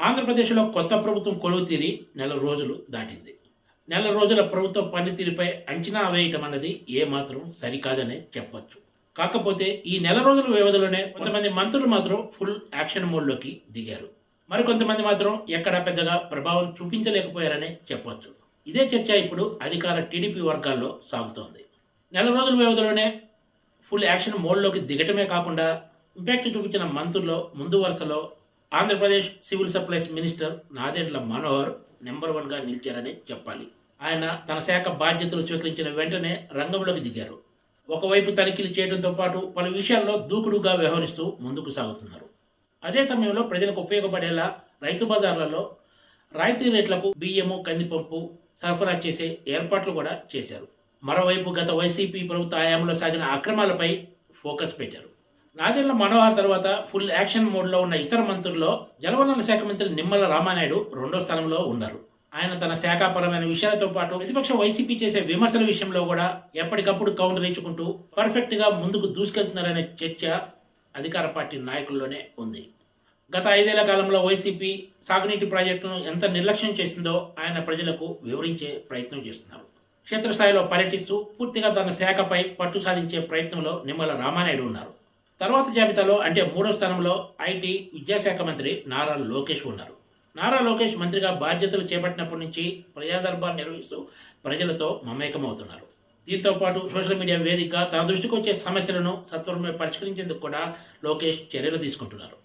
ఆంధ్రప్రదేశ్లో కొత్త ప్రభుత్వం కొలువు తీరి నెల రోజులు దాటింది. నెల రోజుల ప్రభుత్వ పనితీరుపై అంచనా వేయటం అన్నది ఏమాత్రం సరికాదనే చెప్పొచ్చు. కాకపోతే ఈ నెల రోజుల వ్యవధిలోనే కొంతమంది మంత్రులు మాత్రం ఫుల్ యాక్షన్ మోడ్లోకి దిగారు. మరికొంతమంది మాత్రం ఎక్కడా పెద్దగా ప్రభావం చూపించలేకపోయారనే చెప్పొచ్చు. ఇదే చర్చ ఇప్పుడు అధికార టీడీపీ వర్గాల్లో సాగుతోంది. నెల రోజుల వ్యవధిలోనే ఫుల్ యాక్షన్ మోడ్లోకి దిగటమే కాకుండా ఇంపాక్ట్ చూపించిన మంత్రుల్లో ముందు వరుసలో Andhra Pradesh civil supplies minister Nadendla Manohar number 1గా నిలిచారని చెప్పాలి. ఆయన తన శాఖ బాధ్యతలు స్వీకరించిన వెంటనే రంగంలోకి దిగారు. ఒకవైపు తనిఖీలు చేయడంతో పాటు పలు విషయాల్లో దూకుడుగా వ్యవహరిస్తూ ముందుకు సాగుతున్నారు. అదే సమయంలో ప్రజలకు ఉపయోగపడేలా రైతు బజార్లలో రాయితీ రేట్లకు బియ్యము, కందిపప్పు సరఫరా చేసే ఏర్పాట్లు కూడా చేశారు. మరోవైపు గత వైసీపీ ప్రభుత్వ హయాంలో సాగిన అక్రమాలపై ఫోకస్ పెట్టారు. నాదెండ్ల మనోహర్ తర్వాత ఫుల్ యాక్షన్ మోడ్లో ఉన్న ఇతర మంత్రుల్లో జలవనరుల శాఖ మంత్రి నిమ్మల రామానాయుడు 2వ స్థానంలో ఉన్నారు. ఆయన తన శాఖాపరమైన విషయాలతో పాటు ప్రతిపక్ష వైసీపీ చేసే విమర్శల విషయంలో కూడా ఎప్పటికప్పుడు కౌంటర్ ఇచ్చుకుంటూ పర్ఫెక్ట్గా ముందుకు దూసుకెళ్తున్నారనే చర్చ అధికార పార్టీ నాయకుల్లోనే ఉంది. గత 5 ఏళ్ల కాలంలో వైసీపీ సాగునీటి ప్రాజెక్టులను ఎంత నిర్లక్ష్యం చేసిందో ఆయన ప్రజలకు వివరించే ప్రయత్నం చేస్తున్నారు. క్షేత్రస్థాయిలో పర్యటిస్తూ పూర్తిగా తన శాఖపై పట్టు సాధించే ప్రయత్నంలో నిమ్మల రామానాయుడు ఉన్నారు. తర్వాత జాబితాలో అంటే 3వ స్థానంలో ఐటీ విద్యాశాఖ మంత్రి నారా లోకేష్ ఉన్నారు. నారా లోకేష్ మంత్రిగా బాధ్యతలు చేపట్టినప్పటి నుంచి ప్రజా దర్బార్ నిర్వహిస్తూ ప్రజలతో మమేకమవుతున్నారు. దీంతో పాటు సోషల్ మీడియా వేదికగా తన దృష్టికి వచ్చే సమస్యలను సత్వరమే పరిష్కరించేందుకు కూడా లోకేష్ చర్యలు తీసుకుంటున్నారు.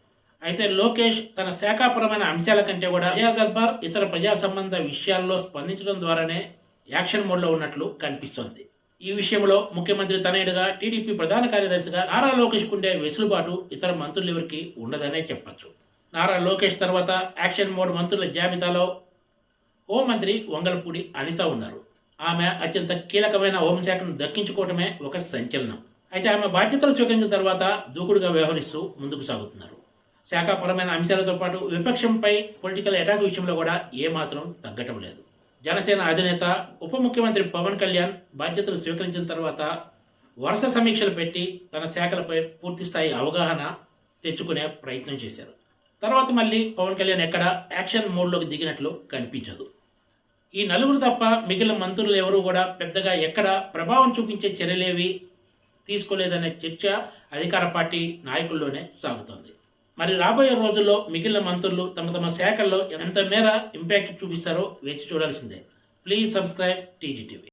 అయితే లోకేష్ తన శాఖాపరమైన అంశాల కంటే కూడా ప్రజా దర్బార్ ఇతర ప్రజా సంబంధ విషయాల్లో స్పందించడం ద్వారానే యాక్షన్ మోడ్లో ఉన్నట్లు కనిపిస్తోంది. ఈ విషయంలో ముఖ్యమంత్రి తనయుడుగా టీడీపీ ప్రధాన కార్యదర్శిగా నారా లోకేష్ కుండే వెసులుబాటు ఇతర మంత్రులు ఎవరికి ఉండదనే చెప్పచ్చు. నారా లోకేష్ తర్వాత యాక్షన్ మోడ్ మంత్రుల జాబితాలో హోంమంత్రి వంగలపూడి అనిత ఉన్నారు. ఆమె అత్యంత కీలకమైన హోంశాఖను దక్కించుకోవటమే ఒక సంచలనం. అయితే ఆమె బాధ్యతలు స్వీకరించిన తర్వాత దూకుడుగా వ్యవహరిస్తూ ముందుకు సాగుతున్నారు. శాఖాపరమైన అంశాలతో పాటు విపక్షంపై పొలిటికల్ అటాక్ విషయంలో కూడా ఏమాత్రం తగ్గటం లేదు. జనసేన అధినేత ఉప ముఖ్యమంత్రి పవన్ కళ్యాణ్ బాధ్యతలు స్వీకరించిన తర్వాత వరుస సమీక్షలు పెట్టి తన శాఖలపై పూర్తిస్థాయి అవగాహన తెచ్చుకునే ప్రయత్నం చేశారు. తర్వాత మళ్ళీ పవన్ కళ్యాణ్ ఎక్కడ యాక్షన్ మోడ్లోకి దిగినట్లు కనిపించదు. ఈ నలుగురు తప్ప మిగిలిన మంత్రులు ఎవరూ కూడా పెద్దగా ఎక్కడ ప్రభావం చూపించే చర్యలేవి తీసుకోలేదనే చర్చ అధికార పార్టీ నాయకుల్లోనే సాగుతోంది. మరి రాబోయే రోజుల్లో మిగిలిన మంత్రులు తమ తమ శాఖల్లో ఎంత మేర ఇంపాక్ట్ చూపిస్తారో వేచి చూడాల్సిందే. Please subscribe TGTV.